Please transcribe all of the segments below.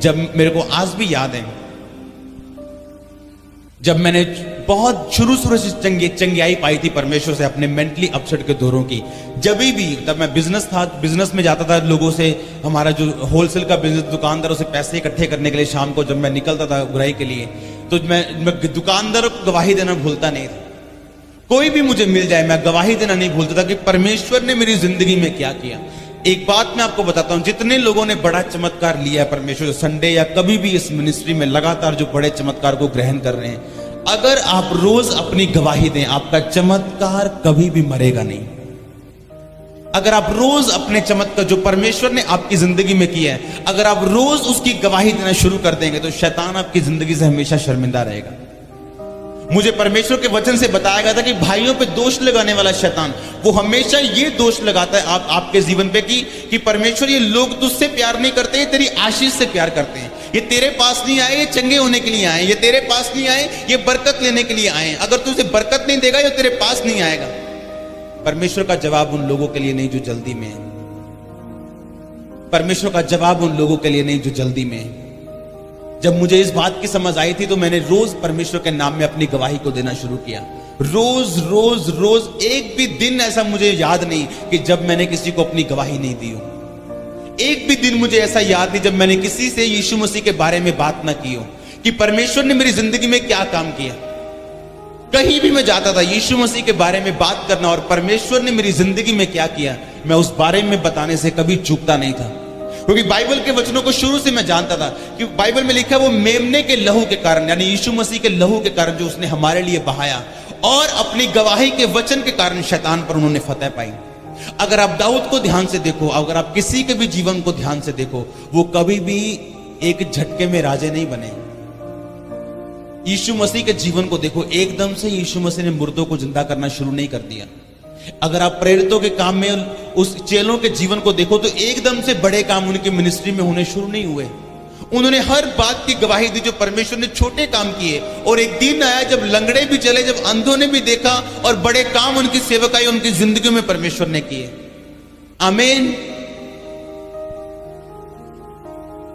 जब मेरे को आज भी याद है, जब मैंने बहुत शुरू से चंगियाई पाई थी परमेश्वर से अपने मेंटली अपसेट के दौरों की। जब भी तब मैं बिजनेस में जाता था, लोगों से, हमारा जो होलसेल का बिजनेस, दुकानदारों से पैसे इकट्ठे करने के लिए शाम को जब मैं निकलता था गुराई के लिए, तो मैं दुकानदारों को गवाही देना भूलता नहीं था। कोई भी मुझे मिल जाए मैं गवाही देना नहीं भूलता था कि परमेश्वर ने मेरी जिंदगी में क्या किया। एक बात मैं आपको बताता हूं, जितने लोगों ने बड़ा चमत्कार लिया है परमेश्वर संडे या कभी भी इस मिनिस्ट्री में लगातार जो बड़े चमत्कार को ग्रहण कर रहे हैं, अगर आप रोज अपनी गवाही दें, आपका चमत्कार कभी भी मरेगा नहीं। अगर आप रोज अपने चमत्कार जो परमेश्वर ने आपकी जिंदगी में किया है, अगर आप रोज उसकी गवाही देना शुरू कर देंगे तो शैतान आपकी जिंदगी से हमेशा शर्मिंदा रहेगा। मुझे परमेश्वर के वचन से बताया गया था कि भाइयों पे दोष लगाने वाला शैतान, वो हमेशा ये दोष लगाता है आपके जीवन पे कि परमेश्वर, ये लोग तुझसे प्यार नहीं करते, ये तेरी आशीष से प्यार करते हैं। ये तेरे पास नहीं आए, ये चंगे होने के लिए आए। ये तेरे पास नहीं आए, ये बरकत लेने के लिए आए। अगर तुझे बरकत नहीं देगा, ये तेरे पास नहीं आएगा। परमेश्वर का जवाब उन लोगों के लिए नहीं जो जल्दी में है। परमेश्वर का जवाब उन लोगों के लिए नहीं जो जल्दी में है। जब मुझे इस बात की समझ आई थी तो मैंने रोज परमेश्वर के नाम में अपनी गवाही को देना शुरू किया। रोज रोज रोज, एक भी दिन ऐसा मुझे याद नहीं कि जब मैंने किसी को अपनी गवाही नहीं दी हो। एक भी दिन मुझे ऐसा याद नहीं जब मैंने किसी से यीशु मसीह के बारे में बात ना की हो कि परमेश्वर ने मेरी जिंदगी में क्या काम किया। कहीं भी मैं जाता था यीशु मसीह के बारे में बात करना और परमेश्वर ने मेरी जिंदगी में क्या किया, मैं उस बारे में बताने से कभी चूकता नहीं था। क्योंकि बाइबल के वचनों को शुरू से मैं जानता था कि बाइबल में लिखा है वो मेमने के लहू के कारण, यानी यीशु मसीह के लहू के कारण जो उसने हमारे लिए बहाया, और अपनी गवाही के वचन के कारण शैतान पर उन्होंने फतह पाई। अगर आप दाऊद को ध्यान से देखो, अगर आप किसी के भी जीवन को ध्यान से देखो, वो कभी भी एक झटके में राजे नहीं बने। यीशु मसीह के जीवन को देखो, एकदम से यीशु मसीह ने मुर्दों को जिंदा करना शुरू नहीं कर दिया। अगर आप प्रेरितों के काम में उस चेलों के जीवन को देखो तो एकदम से बड़े काम उनकी मिनिस्ट्री में होने शुरू नहीं हुए। उन्होंने हर बात की गवाही दी जो परमेश्वर ने छोटे काम किए, और एक दिन आया जब लंगड़े भी चले, जब अंधों ने भी देखा, और बड़े काम उनकी सेवकाई उनकी जिंदगी में परमेश्वर ने किए। आमीन।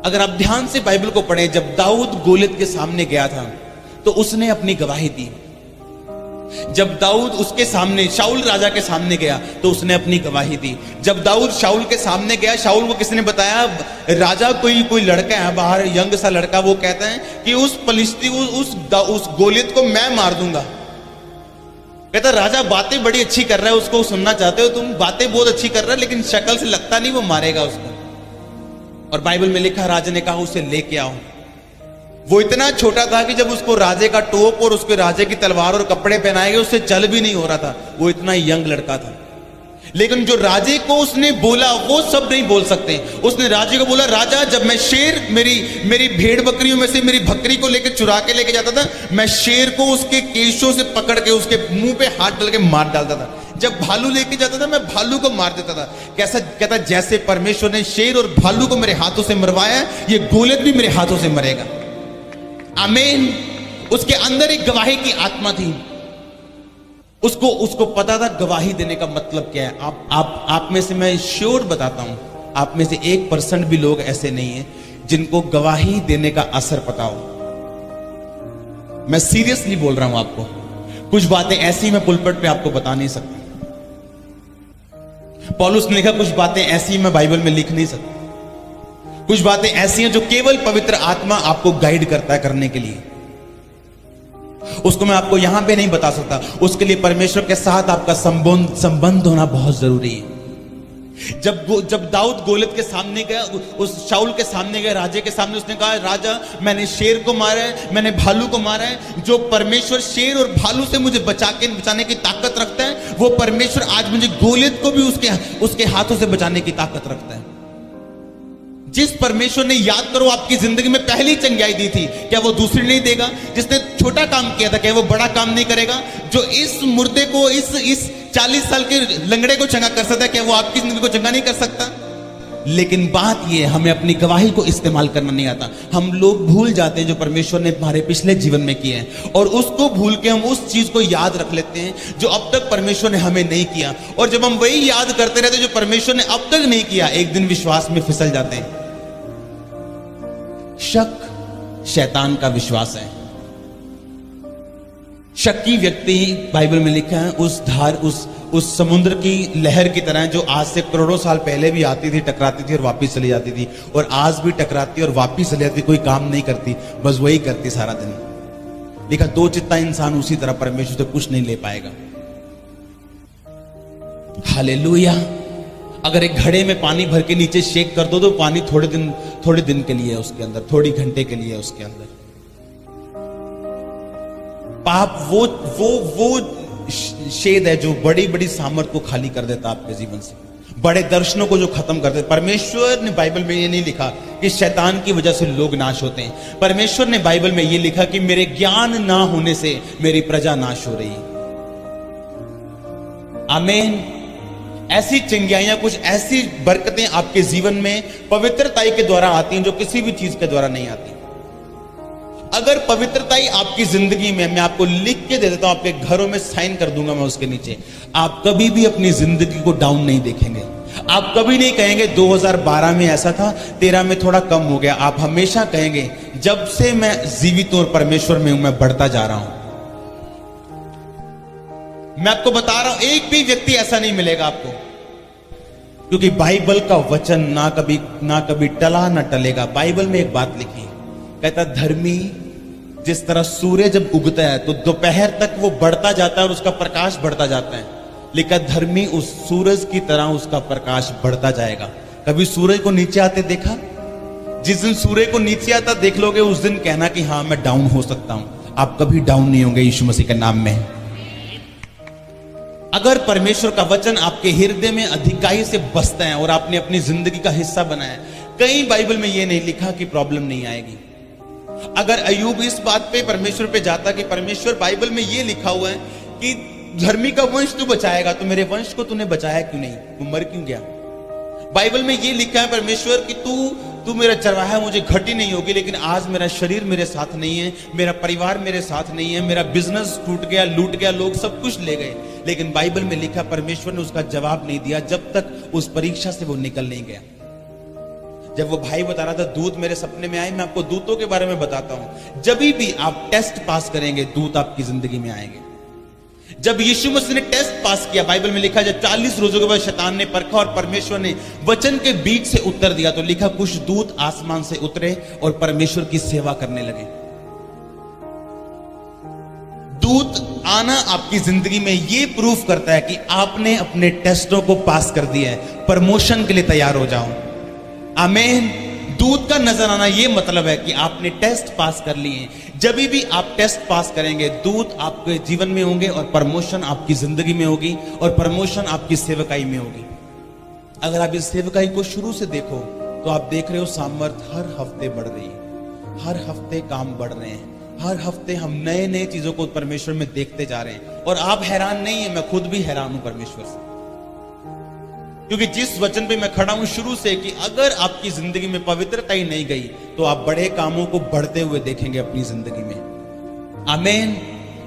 अगर आप ध्यान से बाइबल को पढ़ें, जब दाऊद गोलियत के सामने गया था तो उसने अपनी गवाही दी। जब दाऊद उसके सामने, शाऊल राजा के सामने गया तो उसने अपनी गवाही दी। जब दाऊद शाऊल के सामने गया, शाऊल को किसने बताया, राजा कोई लड़का है बाहर, यंग सा लड़का, वो कहता है कि उस गोलियत को मैं मार दूंगा। कहता राजा बातें बड़ी अच्छी कर रहा है, उसको सुनना चाहते हो तुम, बातें बहुत अच्छी कर रहा है, लेकिन शक्ल से लगता नहीं वो मारेगा उसको। और बाइबल में लिखा, राजा ने कहा उसे लेके आओ। वो इतना छोटा था कि जब उसको राजे का टोप और उसके राजे की तलवार और कपड़े पहनाए गए, उससे चल भी नहीं हो रहा था। वो इतना यंग लड़का था। लेकिन जो राजे को उसने बोला वो सब नहीं बोल सकते। उसने राजे को बोला, राजा जब मैं शेर मेरी भेड़ बकरियों में से मेरी बकरी को लेकर चुरा के लेके जाता था, मैं शेर को उसके केशों से पकड़ के उसके मुंह पे हाथ डाल के मार डालता था। जब भालू लेके जाता था मैं भालू को मार देता था। कैसा कहता, जैसे परमेश्वर ने शेर और भालू को मेरे हाथों से मरवाया, ये गोलियत भी मेरे हाथों से मरेगा। आमीन। उसके अंदर एक गवाही की आत्मा थी। उसको पता था गवाही देने का मतलब क्या है। आप में से मैं श्योर बताता हूं, आप में से 1% भी लोग ऐसे नहीं है जिनको गवाही देने का असर पता हो। मैं सीरियसली बोल रहा हूं आपको, कुछ बातें ऐसी मैं पुलपट पे आपको बता नहीं सकता। पौलुस ने लिखा कुछ बातें ऐसी मैं बाइबल में लिख नहीं सकता। कुछ बातें ऐसी हैं जो केवल पवित्र आत्मा आपको गाइड करता है करने के लिए। उसको मैं आपको यहां पे नहीं बता सकता। उसके लिए परमेश्वर के साथ आपका संबंध होना बहुत जरूरी है। जब दाऊद गोलियत के सामने गया, उस शाऊल के सामने गया, राजे के सामने, उसने कहा, राजा मैंने शेर को मारा है, मैंने भालू को मारा है। जो परमेश्वर शेर और भालू से मुझे बचाने की ताकत रखता है, वो परमेश्वर आज मुझे गोलियत को भी उसके हाथों से बचाने की ताकत रखता है। जिस परमेश्वर ने, याद करो, आपकी जिंदगी में पहली चंगाई दी थी, क्या वो दूसरी नहीं देगा? जिसने छोटा काम किया था, क्या वो बड़ा काम नहीं करेगा? जो इस मुर्दे को, इस 40 साल के लंगड़े को चंगा कर सकता है, क्या वो आपकी जिंदगी को चंगा नहीं कर सकता? लेकिन बात यह, हमें अपनी गवाही को इस्तेमाल करना नहीं आता। हम लोग भूल जाते हैं जो परमेश्वर ने हमारे पिछले जीवन में किया है, और उसको भूल के हम उस चीज को याद रख लेते हैं जो अब तक परमेश्वर ने हमें नहीं किया। और जब हम वही याद करते रहते जो परमेश्वर ने अब तक नहीं किया, एक दिन विश्वास में फिसल जाते हैं। शक शैतान का विश्वास है। शक्की व्यक्ति, बाइबल में लिखा है, उस समुद्र की लहर की तरह जो आज से करोड़ों साल पहले भी आती थी, टकराती थी और वापस चली जाती थी, और आज भी टकराती और वापस चली जाती, कोई काम नहीं करती, बस वही करती सारा दिन। लिखा दो चित्ता इंसान उसी तरह परमेश्वर से कुछ नहीं ले पाएगा। हालेलुया। अगर एक घड़े में पानी भर के नीचे शेक कर दो तो पानी थोड़े दिन के लिए है उसके अंदर, थोड़ी घंटे के लिए है उसके अंदर। पाप वो शेद है जो बड़ी बड़ी सामर्थ को खाली कर देता आपके जीवन से, बड़े दर्शनों को जो खत्म कर देता। परमेश्वर ने बाइबल में ये नहीं लिखा कि शैतान की वजह से लोग नाश होते हैं। परमेश्वर ने बाइबल में ये लिखा कि मेरे ज्ञान ना होने से मेरी प्रजा नाश हो रही है। आमीन। ऐसी चिंगारियां, कुछ ऐसी बरकतें आपके जीवन में पवित्रताई के द्वारा आती हैं जो किसी भी चीज के द्वारा नहीं आती। अगर पवित्रताई आपकी जिंदगी में, मैं आपको लिख के दे देता हूं, आपके घरों में साइन कर दूंगा मैं उसके नीचे, आप कभी भी अपनी जिंदगी को डाउन नहीं देखेंगे। आप कभी नहीं कहेंगे 2012 में ऐसा था, 13 में थोड़ा कम हो गया। आप हमेशा कहेंगे जब से मैं जीवित हूं और परमेश्वर में हूं, मैं बढ़ता जा रहा हूं। मैं आपको बता रहा हूं, एक भी व्यक्ति ऐसा नहीं मिलेगा आपको, क्योंकि बाइबल का वचन ना कभी टला ना टलेगा। बाइबल में एक बात लिखी है, कहता धर्मी जिस तरह सूर्य जब उगता है तो दोपहर तक वो बढ़ता जाता है और उसका प्रकाश बढ़ता जाता है, लिखा धर्मी उस सूरज की तरह उसका प्रकाश बढ़ता जाएगा। कभी सूरज को नीचे आते देखा? जिस दिन सूर्य को नीचे आता देख लोगे, उस दिन कहना कि हाँ मैं डाउन हो सकता हूं। आप कभी डाउन नहीं होंगे यीशु मसीह के नाम में। अगर परमेश्वर का वचन आपके हृदय में अधिकाई से बसता है और आपने अपनी जिंदगी का हिस्सा बनाया, कहीं बाइबल में यह नहीं लिखा कि प्रॉब्लम नहीं आएगी। अगर अय्यूब इस बात पे परमेश्वर पे जाता कि परमेश्वर बाइबल में यह लिखा हुआ है कि धर्मी का वंश तू बचाएगा, तो मेरे वंश को तूने बचाया क्यों नहीं? वो मर क्यों गया? बाइबल में यह लिखा है परमेश्वर कि तू मेरा चरवाहा, मुझे घटी नहीं होगी, लेकिन आज मेरा शरीर मेरे साथ नहीं है, मेरा परिवार मेरे साथ नहीं है, मेरा बिजनेस टूट गया, लूट गया, लोग सब कुछ ले गए। लेकिन बाइबल में लिखा परमेश्वर ने उसका जवाब नहीं दिया जब तक उस परीक्षा से वो निकल नहीं गया। जब वो भाई बता रहा था दूत मेरे सपने में आए, मैं आपको दूतों के बारे में बताता हूं। जब भी आप टेस्ट पास करेंगे, दूत आपकी जिंदगी में आएंगे। जब यीशु मसीह ने टेस्ट पास किया, बाइबल में लिखा जब 40 रोजों के बाद शैतान ने परखा और परमेश्वर ने वचन के बीच से उत्तर दिया, तो लिखा कुछ दूत आसमान से उतरे और परमेश्वर की सेवा करने लगे। दूत आना आपकी जिंदगी में यह प्रूफ करता है कि आपने अपने टेस्टों को पास कर दिया है, प्रमोशन के लिए तैयार हो जाओ। आमीन। दूत का नजर आना यह मतलब है कि आपने टेस्ट पास कर लिए। जब भी आप टेस्ट पास करेंगे, दूत आपके जीवन में होंगे और प्रमोशन आपकी जिंदगी में होगी और प्रमोशन आपकी सेवकाई में होगी। अगर आप इस सेवकाई को शुरू से देखो तो आप देख रहे हो सामर्थ हर हफ्ते बढ़ रही है, हर हफ्ते काम बढ़ रहे हैं, हर हफ्ते हम नए नए चीजों को परमेश्वर में देखते जा रहे हैं। और आप हैरान नहीं है, मैं खुद भी हैरान हूं परमेश्वर से, क्योंकि जिस वचन पे मैं खड़ा हूं शुरू से कि अगर आपकी जिंदगी में पवित्रता ही नहीं गई तो आप बड़े कामों को बढ़ते हुए देखेंगे अपनी जिंदगी में। आमीन।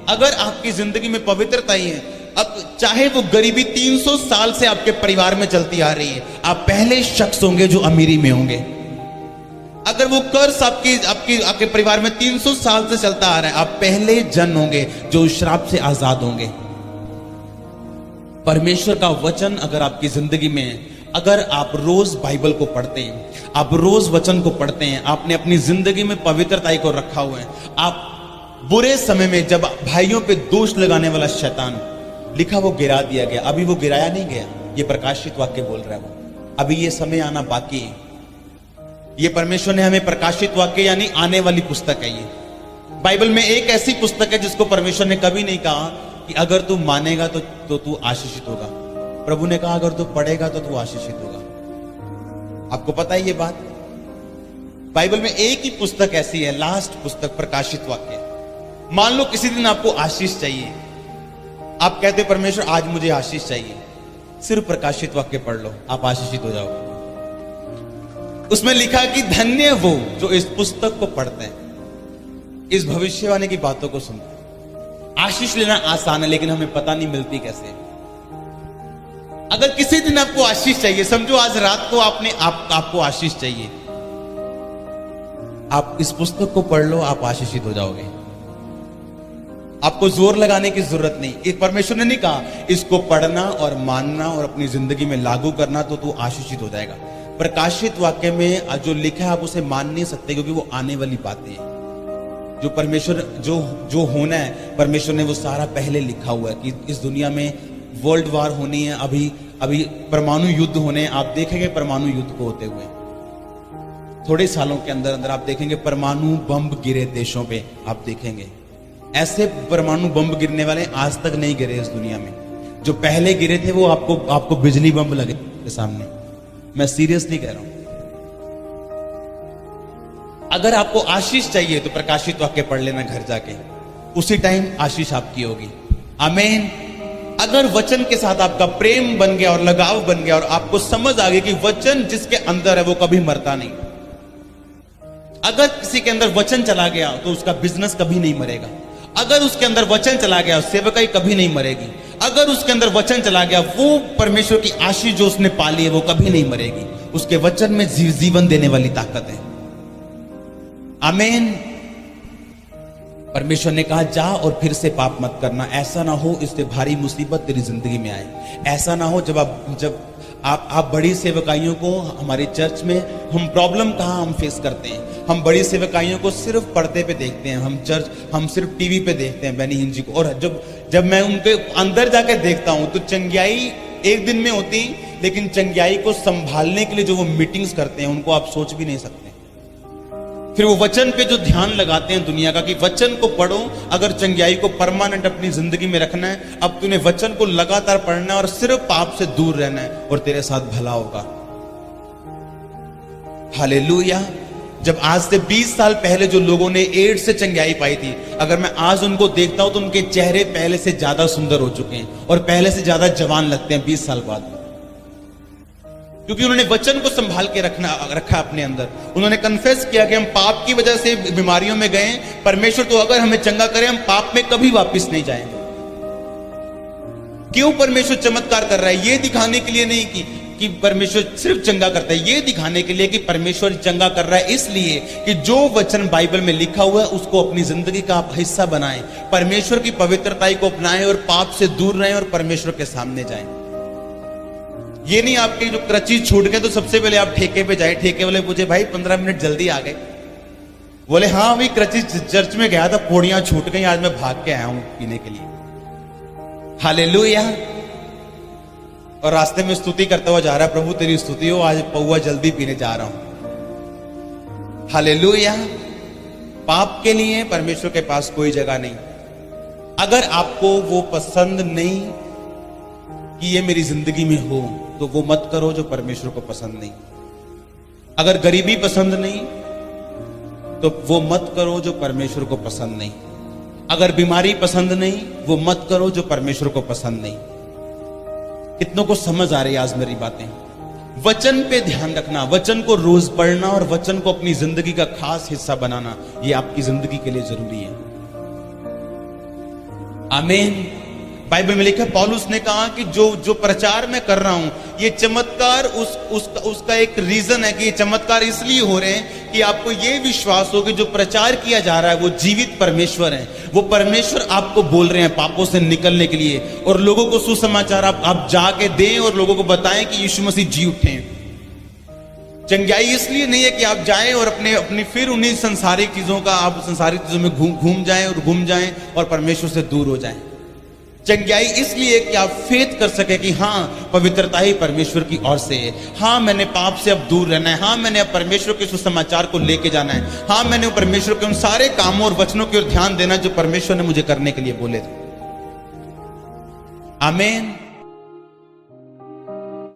अगर आपकी जिंदगी में पवित्रता ही है, अब चाहे वो गरीबी 300 साल से आपके परिवार में चलती आ रही है, आप पहले शख्स होंगे जो अमीरी में होंगे। अगर वो कर्ज आपके परिवार में 300 साल से चलता आ रहा है, आप पहले जन होंगे जो श्राप से आजाद होंगे। परमेश्वर का वचन अगर आपकी जिंदगी में है, अगर आप रोज बाइबल को पढ़ते हैं, आप रोज वचन को पढ़ते हैं, आपने अपनी जिंदगी में पवित्रताई को रखा हुआ है, आप बुरे समय में जब भाइयों पे दोष लगाने वाला शैतान, लिखा वो गिरा दिया गया। अभी वो गिराया नहीं गया, ये प्रकाशित वाक्य बोल रहा है वो, अभी ये समय आना बाकी है। ये परमेश्वर ने हमें प्रकाशित वाक्य यानी आने वाली पुस्तक है। ये बाइबल में एक ऐसी पुस्तक है जिसको परमेश्वर ने कभी नहीं कहा कि अगर तू मानेगा तो तू आशीषित होगा। प्रभु ने कहा अगर तू पढ़ेगा तो तू आशीषित होगा। आपको पता है ये बात? बाइबल में एक ही पुस्तक ऐसी है, लास्ट पुस्तक प्रकाशित वाक्य। मान लो किसी दिन आपको आशीष चाहिए, आप कहते परमेश्वर आज मुझे आशीष चाहिए, सिर्फ प्रकाशित वाक्य पढ़ लो, आप आशीषित हो जाओगे। उसमें लिखा कि धन्य वो जो इस पुस्तक को पढ़ते हैं, इस भविष्यवाणी की बातों को सुनते हैं। आशीष लेना आसान है, लेकिन हमें पता नहीं मिलती कैसे। अगर किसी दिन आपको आशीष चाहिए, समझो आज रात को आपको आशीष चाहिए, आप इस पुस्तक को पढ़ लो, आप आशीषित हो जाओगे। आपको जोर लगाने की जरूरत नहीं। एक परमेश्वर ने नहीं कहा इसको पढ़ना और मानना और अपनी जिंदगी में लागू करना तो तू आशीषित हो जाएगा। प्रकाशित वाक्य में जो लिखा है आप उसे मान नहीं सकते, क्योंकि वो आने वाली बातें हैं। जो परमेश्वर जो होना है, परमेश्वर ने वो सारा पहले लिखा हुआ है कि इस दुनिया में वर्ल्ड वार होनी है, अभी परमाणु युद्ध होने हैं। आप देखेंगे परमाणु युद्ध को होते हुए थोड़े सालों के अंदर अंदर आप देखेंगे परमाणु बम गिरे देशों पे। आप देखेंगे ऐसे परमाणु बम गिरने वाले आज तक नहीं गिरे इस दुनिया में। जो पहले गिरे थे वो आपको बिजली बम लगे के सामने। मैं सीरियसली कह रहा हूं। अगर आपको आशीष चाहिए तो प्रकाशित वाक्य पढ़ लेना घर जाके, उसी टाइम आशीष आपकी होगी। आमीन। अगर वचन के साथ आपका प्रेम बन गया और लगाव बन गया और आपको समझ आ गई कि वचन जिसके अंदर है वो कभी मरता नहीं। अगर किसी के अंदर वचन चला गया तो उसका बिजनेस कभी नहीं मरेगा। अगर उसके अंदर वचन चला गया सेवकाई कभी नहीं मरेगी। अगर उसके अंदर वचन चला गया वो परमेश्वर की आशीष जो उसने पाली है वो कभी नहीं मरेगी। उसके वचन में जीवन देने वाली ताकत है। आमीन। परमेश्वर ने कहा जा और फिर से पाप मत करना। ऐसा ना हो इससे भारी मुसीबत तेरी जिंदगी में आए। ऐसा ना हो जब आप बड़ी सेवकाइयों को, हमारे चर्च में हम प्रॉब्लम कहाँ हम फेस करते हैं। हम बड़ी सेवकाइयों को सिर्फ पर्दे पे देखते हैं, हम सिर्फ टीवी पे देखते हैं बेनी हिन जी को। और जब मैं उनके अंदर जाकर देखता हूं तो चंगियाई एक दिन में होती, लेकिन चंगियाई को संभालने के लिए जो वो मीटिंग्स करते हैं उनको आप सोच भी नहीं सकते। फिर वो वचन पे जो ध्यान लगाते हैं दुनिया का कि वचन को पढ़ो, अगर चंगियाई को परमानेंट अपनी जिंदगी में रखना है, अब तूने वचन को लगातार पढ़ना है और सिर्फ पाप से दूर रहना है और तेरे साथ भला होगा। हालेलुया। जब आज से 20 साल पहले जो लोगों ने एड्स से चंगियाई पाई थी, अगर मैं आज उनको देखता हूं तो उनके चेहरे पहले से ज्यादा सुंदर हो चुके हैं और पहले से ज्यादा जवान लगते हैं 20 साल बाद, क्योंकि उन्होंने वचन को संभाल के रखा अपने अंदर। उन्होंने कन्फेस किया कि हम पाप की वजह से बीमारियों में गए, परमेश्वर तो अगर हमें चंगा करे हम पाप में कभी वापस नहीं जाएंगे। क्यों परमेश्वर चमत्कार कर रहा है? ये दिखाने के लिए नहीं कि परमेश्वर सिर्फ चंगा करता है, ये दिखाने के लिए कि परमेश्वर चंगा कर रहा है इसलिए कि जो वचन बाइबल में लिखा हुआ है उसको अपनी जिंदगी का आप हिस्सा बनाएं, परमेश्वर की पवित्रता को अपनाएं और पाप से दूर रहें और परमेश्वर के सामने जाएं। ये नहीं आपके जो क्रचीज छूट गए तो सबसे पहले आप ठेके पे जाए। ठेके वाले पूछे भाई 15 मिनट जल्दी आ गए? बोले हाँ अभी क्रचीज चर्च में गया था, पौड़ियां छूट गई, आज मैं भाग के आया हूं पीने के लिए। हालेलुया। और रास्ते में स्तुति करता हुआ जा रहा है, प्रभु तेरी स्तुति हो, आज पौवा जल्दी पीने जा रहा हूं। हालेलुया। पाप के लिए परमेश्वर के पास कोई जगह नहीं। अगर आपको वो पसंद नहीं कि ये मेरी जिंदगी में हो तो वो मत करो जो परमेश्वर को पसंद नहीं। अगर गरीबी पसंद नहीं तो वो मत करो जो परमेश्वर को पसंद नहीं। अगर बीमारी पसंद नहीं वो मत करो जो परमेश्वर को पसंद नहीं। कितनों को समझ आ रही है आज मेरी बातें? वचन पे ध्यान रखना, वचन को रोज पढ़ना और वचन को अपनी जिंदगी का खास हिस्सा बनाना, ये आपकी जिंदगी के लिए जरूरी है। आमीन। बाइबल में लिखा पौलुस ने कहा कि जो प्रचार मैं कर रहा हूं ये चमत्कार उसका एक रीजन है कि ये चमत्कार इसलिए हो रहे हैं कि आपको ये विश्वास हो कि जो प्रचार किया जा रहा है वो जीवित परमेश्वर है। वो परमेश्वर आपको बोल रहे हैं पापों से निकलने के लिए, और लोगों को सुसमाचार आप जाके दें और लोगों को बताएं कि यीशु मसीह जी उठे। चंगाई इसलिए नहीं है कि आप जाएं और अपनी फिर उन्हीं संसारिक चीजों का आप संसारिक चीजों में घूम जाएं और परमेश्वर से दूर हो जाएं। चंगाई इसलिए कि आप फेथ कर सके कि हाँ पवित्रता ही परमेश्वर की ओर से है। हाँ मैंने पाप से अब दूर रहना है। हाँ मैंने अब परमेश्वर के सुसमाचार को लेके जाना है। हाँ मैंने परमेश्वर के उन सारे कामों और वचनों की ओर ध्यान देना जो परमेश्वर ने मुझे करने के लिए बोले थे। आमीन।